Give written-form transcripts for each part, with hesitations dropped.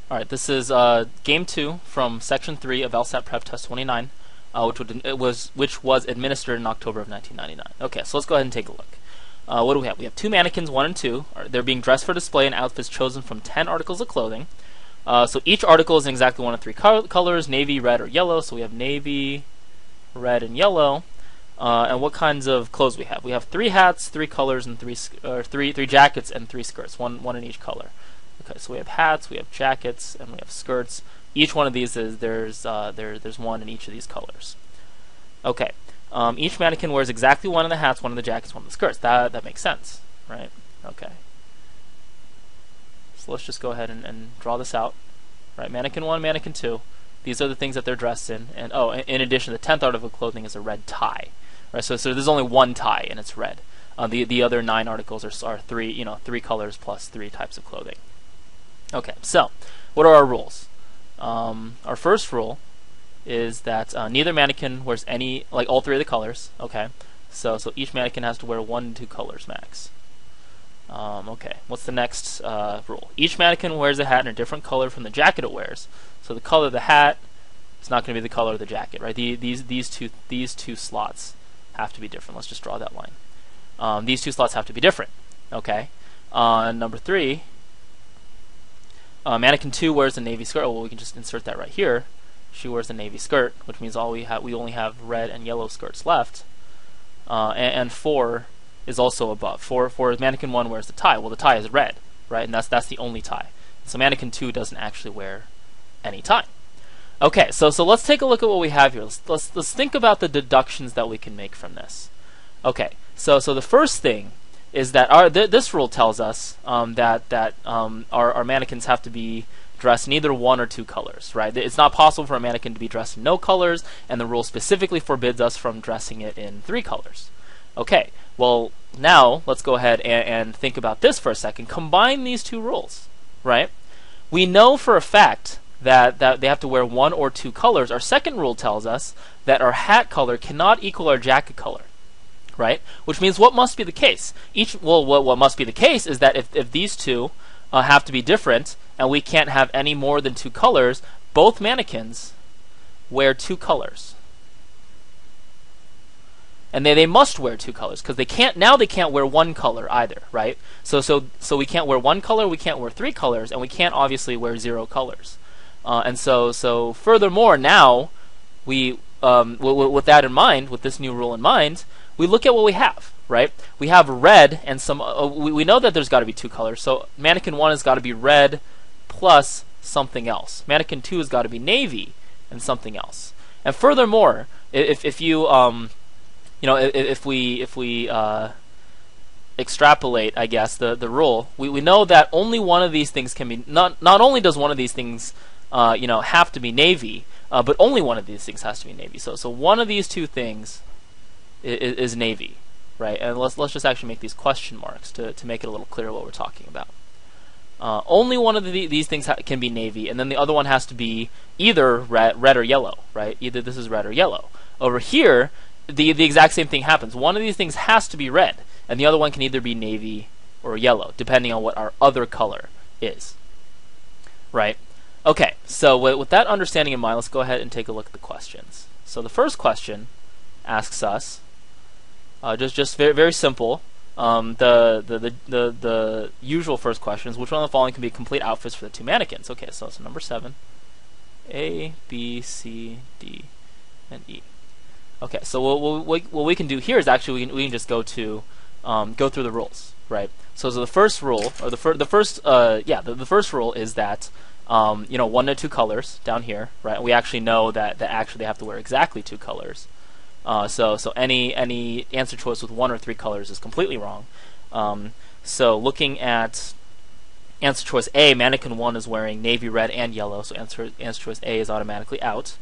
Alright, this is game 2 from section 3 of LSAT PrepTest 29, which was administered in October of 1999. Okay, so let's go ahead and take a look. What do we have? We have two mannequins, 1 and 2. They're being dressed for display in outfits chosen from 10 articles of clothing. So each article is in exactly one of three colors: navy, red, or yellow. So we have navy, red, and yellow. And what kinds of clothes we have? We have 3 hats, 3 colors, and three jackets and 3 skirts, one in each color. Okay, so we have hats, we have jackets, and we have skirts. Each one of these is there's one in each of these colors. Okay, each mannequin wears exactly one of the hats, one of the jackets, one of the skirts. That makes sense, right? Okay. So let's just go ahead and draw this out. Right, mannequin 1, mannequin 2. These are the things that they're dressed in. And oh, in addition, the 10th article of clothing is a red tie. Right, so there's only one tie and it's red. The other 9 articles are three colors plus 3 types of clothing. Okay, so what are our rules? Our first rule is that neither mannequin wears all 3 of the colors. Okay, so each mannequin has to wear 1 to 2 colors max. Okay, what's the next rule? Each mannequin wears a hat in a different color from the jacket it wears. So the color of the hat is not going to be the color of the jacket, right? These two slots have to be different. Let's just draw that line. These 2 slots have to be different. Okay. Number 3. Mannequin 2 wears a navy skirt. Oh, well, we can just insert that right here. She wears a navy skirt, which means we only have red and yellow skirts left. And 4 is also above. For mannequin 1 wears the tie. Well, the tie is red, right? And that's the only tie. So mannequin 2 doesn't actually wear any tie. Okay, so let's take a look at what we have here. Let's think about the deductions that we can make from this. Okay, so the first thing is that this rule tells us that our mannequins have to be dressed in either 1 or 2 colors, right? It's not possible for a mannequin to be dressed in no colors, and the rule specifically forbids us from dressing it in 3 colors. Okay, well, now let's go ahead and think about this for a second. Combine these 2 rules, right? We know for a fact that they have to wear 1 or 2 colors. Our second rule tells us that our hat color cannot equal our jacket color, right? Which means what must be the case? What must be the case is that if these 2 have to be different, and we can't have any more than 2 colors, both mannequins wear 2 colors. And they must wear 2 colors, because they can't wear 1 color either, right? So we can't wear 1 color, we can't wear 3 colors, and we can't obviously wear 0 colors. And so furthermore, now with that in mind, with this new rule in mind, we look at what we have, right? We have red and some. We know that there's got to be 2 colors. So mannequin 1 has got to be red plus something else. Mannequin 2 has got to be navy and something else. And furthermore, if we extrapolate, I guess, the rule, we know that only one of these things can be. Not only does one of these things have to be navy, but only one of these things has to be navy. So one of these 2 things is navy, right? And let's just actually make these question marks to make it a little clearer what we're talking about. Only one of these things can be navy, and then the other one has to be either red or yellow, right? Either this is red or yellow. Over here, the exact same thing happens. One of these things has to be red, and the other one can either be navy or yellow, depending on what our other color is, right? Okay, so with that understanding in mind, let's go ahead and take a look at the questions. So the first question asks us, just very, very simple. The usual first question is, which one of the following can be complete outfits for the 2 mannequins? Okay, so it's number 7. A, B, C, D, and E. Okay, so what we can do here is actually we can just go through the rules, right? So the first rule, or the first rule is that 1 to 2 colors down here, right? And we actually know that actually they have to wear exactly 2 colors. So any answer choice with 1 or 3 colors is completely wrong. So looking at answer choice A, mannequin 1 is wearing navy, red, and yellow, so answer choice A is automatically out.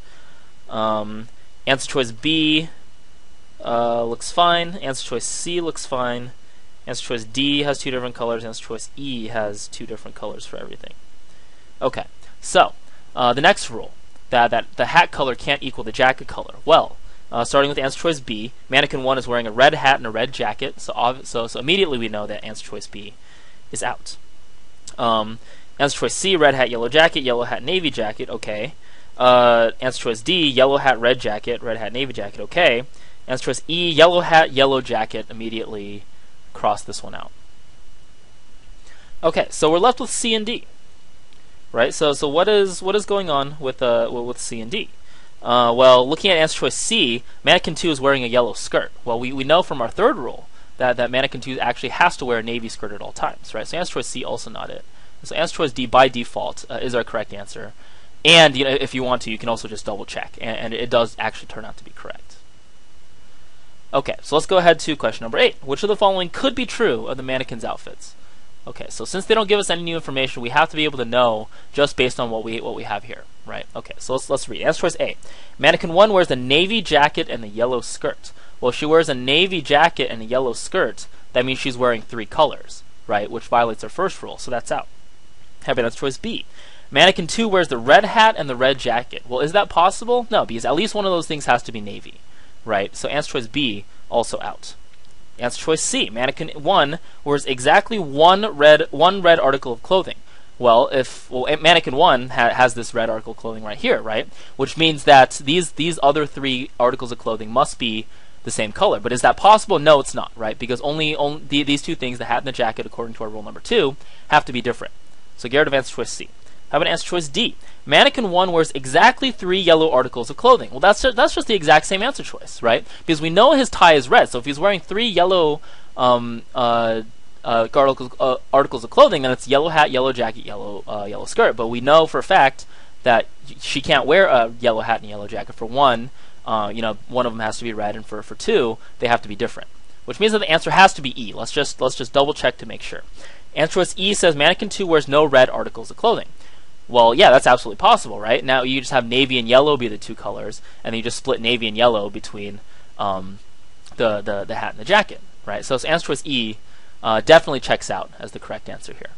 Answer choice B looks fine. Answer choice C looks fine. Answer choice D has 2 different colors. Answer choice E has 2 different colors for everything. Okay, so the next rule, that the hat color can't equal the jacket color. Well, starting with answer choice B, mannequin 1 is wearing a red hat and a red jacket, so immediately we know that answer choice B is out. Answer choice C, red hat, yellow jacket, yellow hat, navy jacket, okay. Answer choice D, yellow hat, red jacket, red hat, navy jacket, okay. Answer choice E, yellow hat, yellow jacket, immediately cross this one out. Okay, so we're left with C and D, right? So what is going on with C and D? Well, looking at answer choice C, mannequin 2 is wearing a yellow skirt. Well, we know from our third rule that mannequin 2 actually has to wear a navy skirt at all times, right? So answer choice C also not it. So answer choice D by default is our correct answer. And if you want to, you can also just double check, and it does actually turn out to be correct. Okay, so let's go ahead to question number 8. Which of the following could be true of the mannequin's outfits? Okay, so since they don't give us any new information, we have to be able to know just based on what we have here, right? Okay, so let's read. Answer choice A. Mannequin 1 wears the navy jacket and the yellow skirt. Well, if she wears a navy jacket and a yellow skirt, that means she's wearing 3 colors, right? Which violates our first rule, so that's out. How about answer choice B? Mannequin 2 wears the red hat and the red jacket. Well, is that possible? No, because at least one of those things has to be navy, right? So answer choice B also out. Answer choice C. Mannequin 1 wears exactly one red article of clothing. Well, mannequin 1 has this red article of clothing right here, right? Which means that these other 3 articles of clothing must be the same color. But is that possible? No, it's not, right? Because only these 2 things, the hat and the jacket, according to our rule number 2, have to be different. So get rid of answer choice C. How about answer choice D? Mannequin 1 wears exactly 3 yellow articles of clothing. Well, that's just the exact same answer choice, right? Because we know his tie is red, so if he's wearing 3 yellow articles of clothing, then it's yellow hat, yellow jacket, yellow skirt. But we know for a fact that she can't wear a yellow hat and yellow jacket. For one, one of them has to be red, and for 2, they have to be different. Which means that the answer has to be E. Let's just double check to make sure. Answer choice E says mannequin 2 wears no red articles of clothing. Well, yeah, that's absolutely possible, right? Now you just have navy and yellow be the 2 colors, and then you just split navy and yellow between the hat and the jacket, right? So answer choice E definitely checks out as the correct answer here.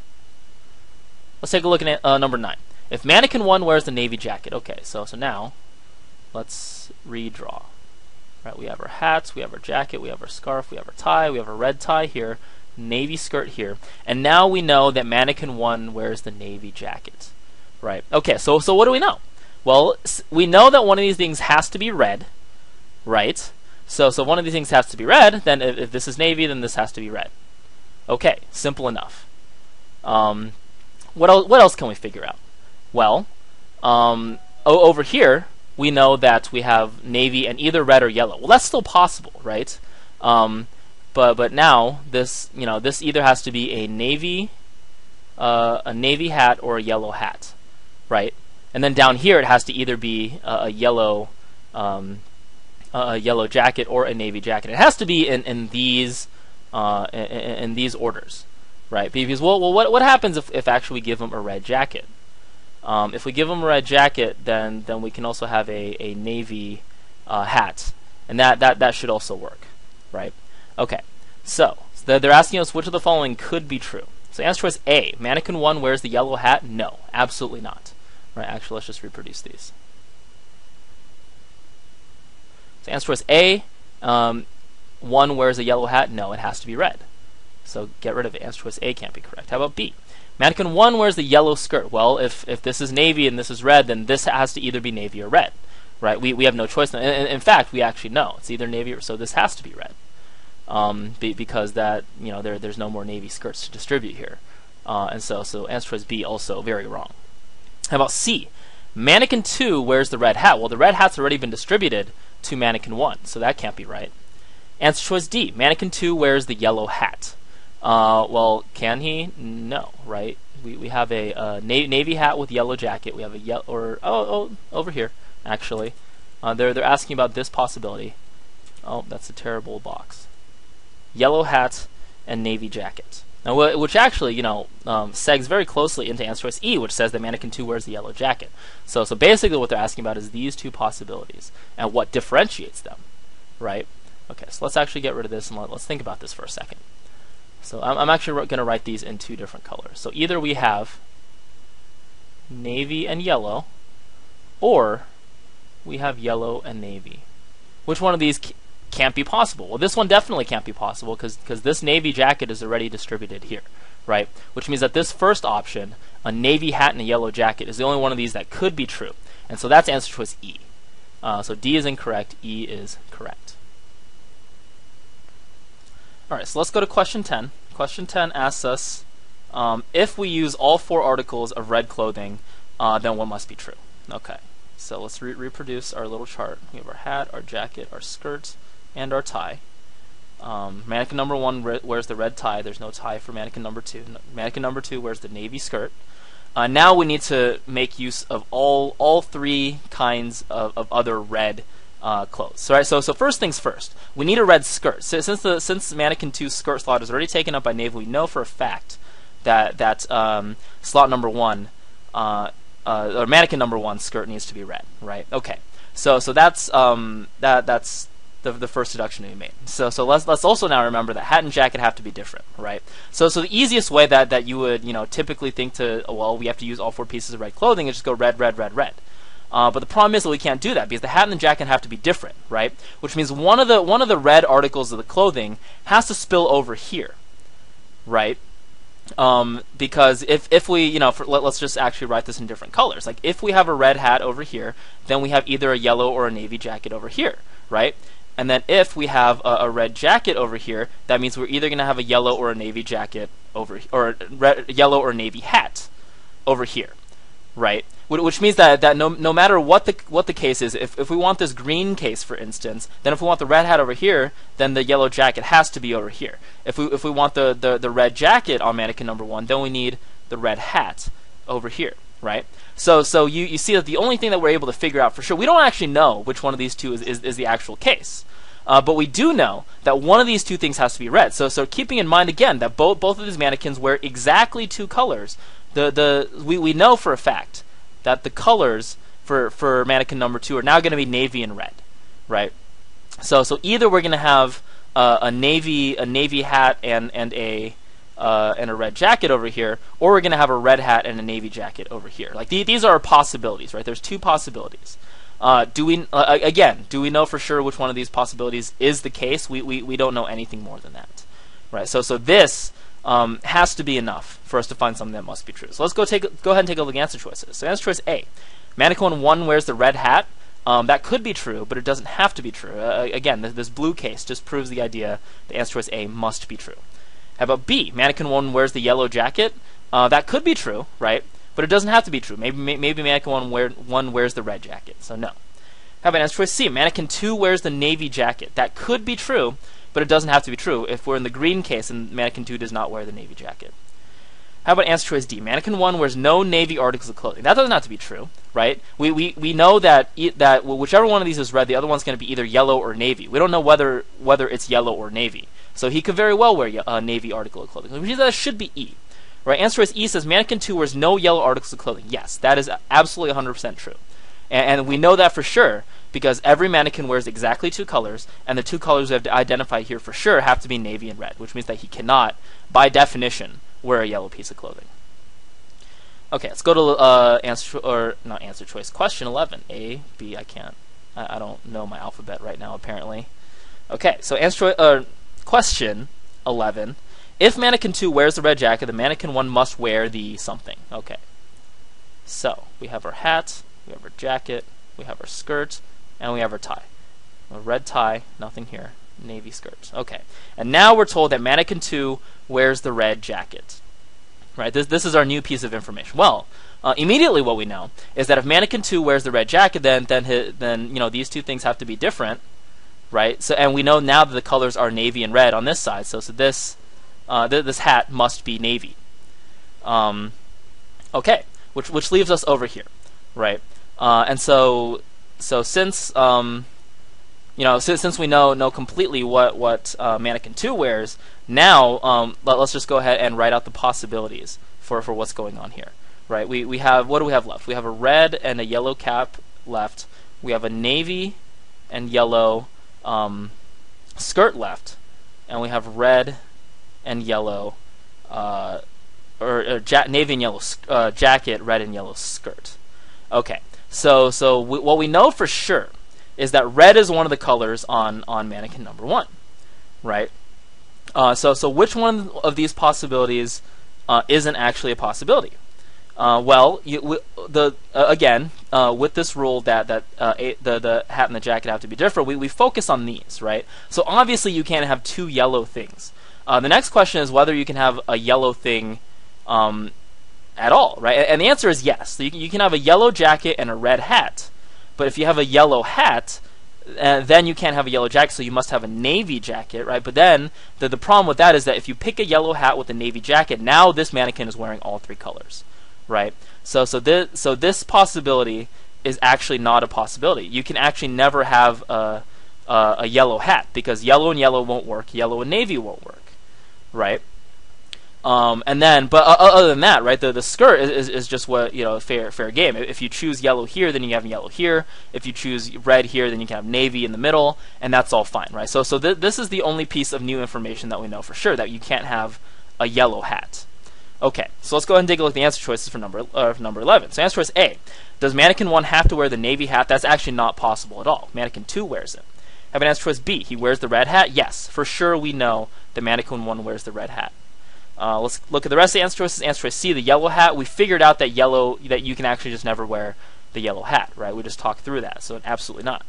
Let's take a look at number 9. If mannequin 1 wears the navy jacket, okay, so now let's redraw. Right, we have our hats, we have our jacket, we have our scarf, we have our tie, we have a red tie here, navy skirt here, and now we know that mannequin 1 wears the navy jacket. Right. Okay, so what do we know? Well, we know that one of these things has to be red, right? So one of these things has to be red, then if this is navy, then this has to be red. Okay, simple enough. What else can we figure out? Well, over here, we know that we have navy and either red or yellow. Well, that's still possible, right? But now this either has to be a navy hat or a yellow hat, right? And then down here it has to either be a yellow jacket or a navy jacket. It has to be in these orders, right? Because what happens if actually we give them a red jacket? If we give them a red jacket, then we can also have a navy hat, and that should also work, right? Okay, so they're asking us which of the following could be true. So answer choice A, mannequin 1 wears the yellow hat? No, absolutely not. Right, actually, let's just reproduce these. So answer choice A, 1 wears a yellow hat? No, it has to be red. So get rid of it. Answer choice A can't be correct. How about B? Mannequin 1 wears the yellow skirt. Well, if this is navy and this is red, then this has to either be navy or red. Right? We have no choice. In fact, we actually know. It's either navy or so this has to be red. Because that there's no more navy skirts to distribute here, and so answer choice B also very wrong. How about C? Mannequin 2 wears the red hat. Well, the red hat's already been distributed to mannequin 1, so that can't be right. Answer choice D. Mannequin 2 wears the yellow hat. Well, can he? No, right? We have a navy hat with yellow jacket. We have a yellow over here actually. They're asking about this possibility. Oh, that's a terrible box. Yellow hat and navy jacket. Now, which actually, segs very closely into answer choice E, which says that mannequin 2 wears the yellow jacket. So basically what they're asking about is these 2 possibilities and what differentiates them, right? Okay, so let's actually get rid of this and let's think about this for a second. So I'm actually going to write these in 2 different colors. So either we have navy and yellow, or we have yellow and navy. Which one of these can't be possible? Well, this one definitely can't be possible because this navy jacket is already distributed here, right? Which means that this first option a navy hat and a yellow jacket is the only one of these that could be true. And so that's answer choice E. So D is incorrect, E is correct. Alright, so let's go to question 10. Question 10 asks us, if we use all 4 articles of red clothing, then what must be true? Okay, so let's reproduce our little chart. We have our hat, our jacket, our skirt, and our tie. Mannequin number 1 wears the red tie. There's no tie for mannequin number 2. Mannequin number 2 wears the navy skirt. Now we need to make use of all 3 kinds of other red clothes. So first things first, we need a red skirt. So since mannequin 2's skirt slot is already taken up by navy, we know for a fact that slot number 1, or mannequin number 1 skirt needs to be red, right? Okay. So that's that's the first deduction to be made. So let's also now remember that hat and jacket have to be different, right? So the easiest way that you would typically think to, well, we have to use all 4 pieces of red clothing is just go red, red, red, red. But the problem is that we can't do that because the hat and the jacket have to be different, right? Which means one of the red articles of the clothing has to spill over here, right? Because if we, let's just actually write this in different colors. Like if we have a red hat over here, then we have either a yellow or a navy jacket over here, right? And then if we have a red jacket over here, that means we're either going to have a yellow or a navy jacket over, or a yellow or navy hat over here, right? Which means that no matter what the case is, if we want this green case, for instance, then if we want the red hat over here, then the yellow jacket has to be over here. If we want the red jacket on mannequin number 1, then we need the red hat over here, right? So you see that the only thing that we're able to figure out for sure, we don't actually know which one of these 2 is the actual case. But we do know that one of these 2 things has to be red. So keeping in mind again that both of these mannequins wear exactly 2 colors, we know for a fact that the colors for mannequin number 2 are now going to be navy and red, right? So either we're going to have a navy hat and a red jacket over here, or we're going to have a red hat and a navy jacket over here. Like these are possibilities, right? There's 2 possibilities. Do we know for sure which one of these possibilities is the case? We don't know anything more than that, right? So this has to be enough for us to find something that must be true. So let's go ahead and take a look at answer choices. So answer choice A, mannequin 1 wears the red hat. That could be true, but it doesn't have to be true. Again, this blue case just proves the idea that answer choice A must be true. How about B, mannequin 1 wears the yellow jacket? That could be true, right? But it doesn't have to be true. Maybe mannequin 1 wears the red jacket, so no. How about answer choice C, mannequin 2 wears the navy jacket? That could be true, but it doesn't have to be true if we're in the green case and mannequin 2 does not wear the navy jacket. How about answer choice D, mannequin 1 wears no navy articles of clothing? That doesn't have to be true, right? We know that whichever one of these is red, the other one's going to be either yellow or navy. We don't know whether it's yellow or navy. So he could very well wear a navy article of clothing, which means that should be E. Right? Answer choice E says mannequin 2 wears no yellow articles of clothing. Yes, that is absolutely 100% true. And we know that for sure because every mannequin wears exactly 2 colors, and the 2 colors we have to identify here for sure have to be navy and red, which means that he cannot, by definition, wear a yellow piece of clothing. Okay, let's go to question 11. A, B, I don't know my alphabet right now apparently. Okay, so question 11. If mannequin 2 wears the red jacket, the mannequin 1 must wear the something. Okay. So, we have our hat, we have our jacket, we have our skirt, and we have our tie. A red tie, nothing here, navy skirt. Okay. And now we're told that mannequin 2 wears the red jacket. Right? This is our new piece of information. Well, immediately what we know is that if mannequin 2 wears the red jacket, then these 2 things have to be different, right? So, and we know now that the colors are navy and red on this side. So this hat must be navy. Okay, which leaves us over here, right? And so since since we know completely what mannequin 2 wears, now let's just go ahead and write out the possibilities for what's going on here, right? We have, what do we have left? We have a red and a yellow cap left. We have a navy and yellow skirt left, and we have red and yellow navy and yellow jacket, red and yellow skirt. Okay, so what we know for sure is that red is one of the colors on mannequin number 1, right? So which one of these possibilities isn't actually a possibility? Well, again, with this rule that the hat and the jacket have to be different, we focus on these, right? So obviously you can't have two yellow things. The next question is whether you can have a yellow thing at all, right? And the answer is yes. So you can have a yellow jacket and a red hat, but if you have a yellow hat, then you can't have a yellow jacket, so you must have a navy jacket, right? But then the problem with that is that if you pick a yellow hat with a navy jacket, now this mannequin is wearing all three colors. Right, so this possibility is actually not a possibility. You can actually never have a yellow hat because yellow and yellow won't work. Yellow and navy won't work, right? And then, but other than that, right, the skirt is just what, you know, fair game. If you choose yellow here, then you have yellow here. If you choose red here, then you can have navy in the middle, and that's all fine, right? So this is the only piece of new information that we know for sure, that you can't have a yellow hat. Okay, so let's go ahead and take a look at the answer choices for number 11. So answer choice A. Does mannequin 1 have to wear the navy hat? That's actually not possible at all. Mannequin 2 wears it. Have an answer choice B. He wears the red hat? Yes, for sure we know that mannequin 1 wears the red hat. Let's look at the rest of the answer choices. Answer choice C, the yellow hat. We figured out that that you can actually just never wear the yellow hat, right? We just talked through that, so absolutely not.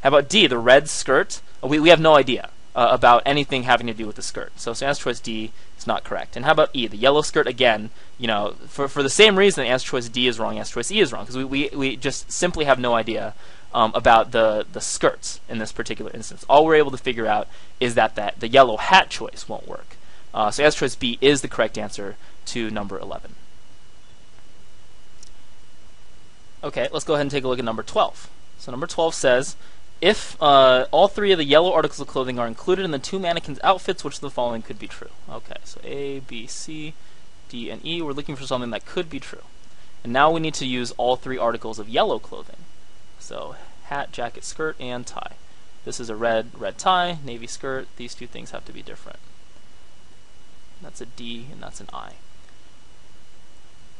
How about D, the red skirt? We have no idea about anything having to do with the skirt. So answer choice D is not correct. And how about E, the yellow skirt? Again, you know, for the same reason, answer choice D is wrong, answer choice E is wrong, because we just simply have no idea about the skirts in this particular instance. All we're able to figure out is that the yellow hat choice won't work. So answer choice B is the correct answer to number 11. Okay, let's go ahead and take a look at number 12. So number 12 says, if all three of the yellow articles of clothing are included in the two mannequins' outfits, which of the following could be true? Okay, so A, B, C, D, and E. We're looking for something that could be true. And now we need to use all three articles of yellow clothing. So hat, jacket, skirt, and tie. This is a red tie, navy skirt. These two things have to be different. That's a D, and that's an I.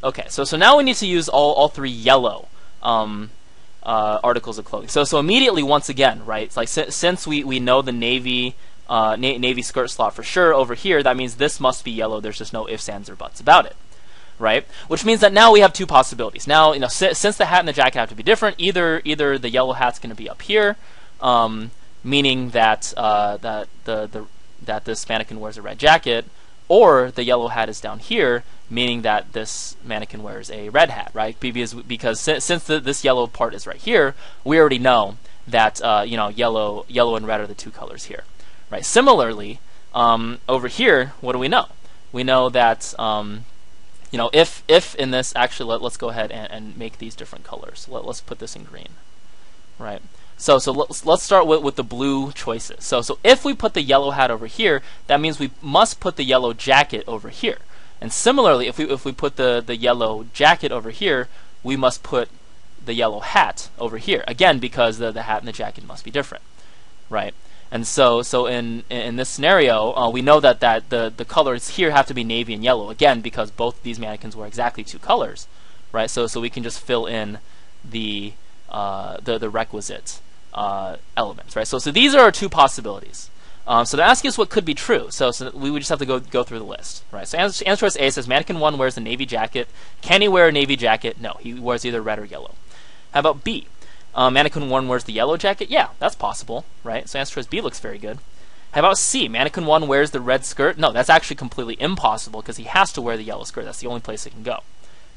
Okay, so now we need to use all three yellow articles of clothing. So immediately, once again, right? It's like since we know the navy navy skirt slot for sure over here, that means this must be yellow. There's just no ifs, ands, or buts about it, right? Which means that now we have two possibilities. Now, you know, since the hat and the jacket have to be different, either the yellow hat's going to be up here, meaning that that this mannequin wears a red jacket, or the yellow hat is down here, meaning that this mannequin wears a red hat, right? Because since this yellow part is right here, we already know that you know, yellow and red are the two colors here, right? Similarly, over here, what do we know? We know that you know, if in this, actually, let's go ahead and make these different colors. Let's put this in green, right? So let's start with the blue choices. So if we put the yellow hat over here, that means we must put the yellow jacket over here. And similarly, if we put the yellow jacket over here, we must put the yellow hat over here. Again, because the hat and the jacket must be different, right? And so in this scenario, we know that the colors here have to be navy and yellow. Again, because both of these mannequins wear exactly two colors, right? So we can just fill in the requisite elements, right? So these are our two possibilities. So they're asking us what could be true. So we would just have to go through the list, right? So answer choice A says mannequin 1 wears a navy jacket. Can he wear a navy jacket? No, he wears either red or yellow. How about B? Mannequin 1 wears the yellow jacket. Yeah, that's possible, right? So answer choice B looks very good. How about C? Mannequin 1 wears the red skirt. No, that's actually completely impossible because he has to wear the yellow skirt. That's the only place it can go,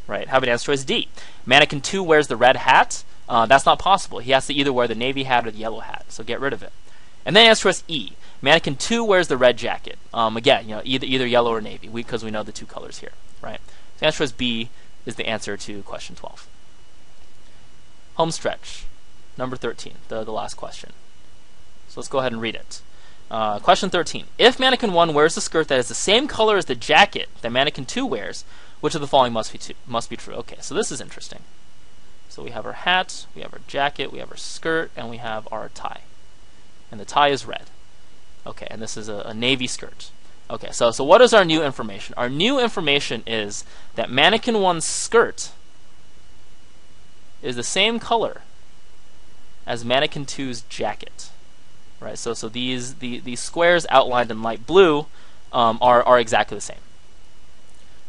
right? How about answer choice D? Mannequin 2 wears the red hat. That's not possible. He has to either wear the navy hat or the yellow hat, so get rid of it. And then answer choice E. Mannequin 2 wears the red jacket. Again, you know, either yellow or navy, because we know the two colors here, right? So answer choice B is the answer to question 12. Home stretch, number 13, the last question. So let's go ahead and read it. Question 13. If mannequin 1 wears a skirt that is the same color as the jacket that mannequin 2 wears, which of the following must be true? Okay, so this is interesting. So we have our hat, we have our jacket, we have our skirt, and we have our tie. And the tie is red. Okay, and this is a navy skirt. Okay, so what is our new information? Our new information is that mannequin 1's skirt is the same color as mannequin 2's jacket. Right? So these squares outlined in light blue are exactly the same.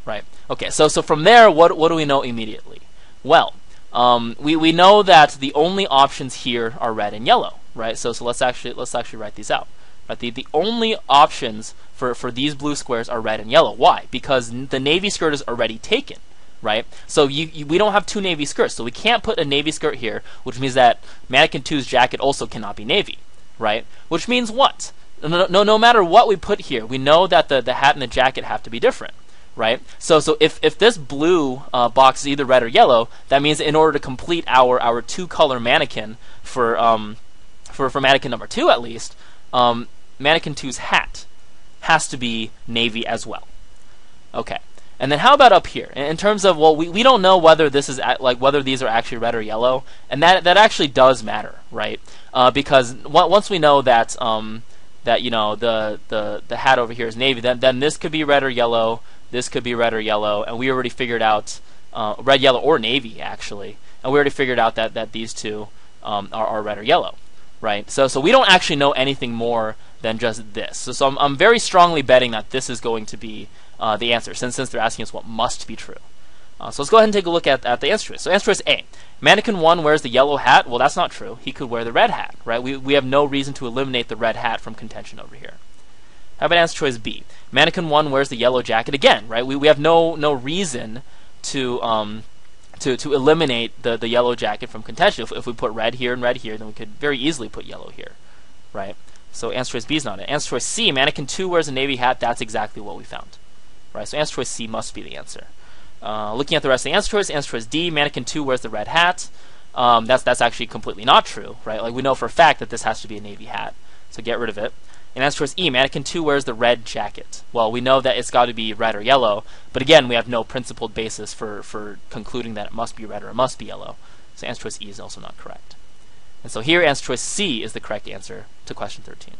right? Okay, so from there, what do we know immediately? Well, we know that the only options here are red and yellow, right? So let's actually write these out. Right? The only options for these blue squares are red and yellow. Why? Because the navy skirt is already taken, right? So we don't have two navy skirts, so we can't put a navy skirt here, which means that mannequin 2's jacket also cannot be navy, right? Which means what? No matter what we put here, we know that the hat and the jacket have to be different, right? So if this blue box is either red or yellow, that means in order to complete our two-color mannequin for mannequin number 2 at least, mannequin 2's hat has to be navy as well. Okay, and then how about up here? In terms of, well, we don't know whether this is whether these are actually red or yellow, and that actually does matter, right? Because once we know that that the hat over here is navy, then this could be red or yellow, this could be red or yellow, and we already figured out red, yellow, or navy actually, and we already figured out that these two are red or yellow. Right, so we don't actually know anything more than just this. So I'm very strongly betting that this is going to be the answer, since they're asking us what must be true. So let's go ahead and take a look at the answer choice. So answer choice A, mannequin 1 wears the yellow hat. Well, that's not true. He could wear the red hat, right? We have no reason to eliminate the red hat from contention over here. How about answer choice B, mannequin 1 wears the yellow jacket again, right? We have no reason to eliminate the yellow jacket from contention. If we put red here and red here, then we could very easily put yellow here, right? So answer choice B is not it. Answer choice C, mannequin 2 wears a navy hat. That's exactly what we found, right? So answer choice C must be the answer. Looking at the rest of the answer choice D, mannequin 2 wears the red hat. That's actually completely not true, right? Like we know for a fact that this has to be a navy hat, so get rid of it. And answer choice E, mannequin 2 wears the red jacket. Well, we know that it's got to be red or yellow, but again, we have no principled basis for concluding that it must be red or it must be yellow. So answer choice E is also not correct. And so here, answer choice C is the correct answer to question 13.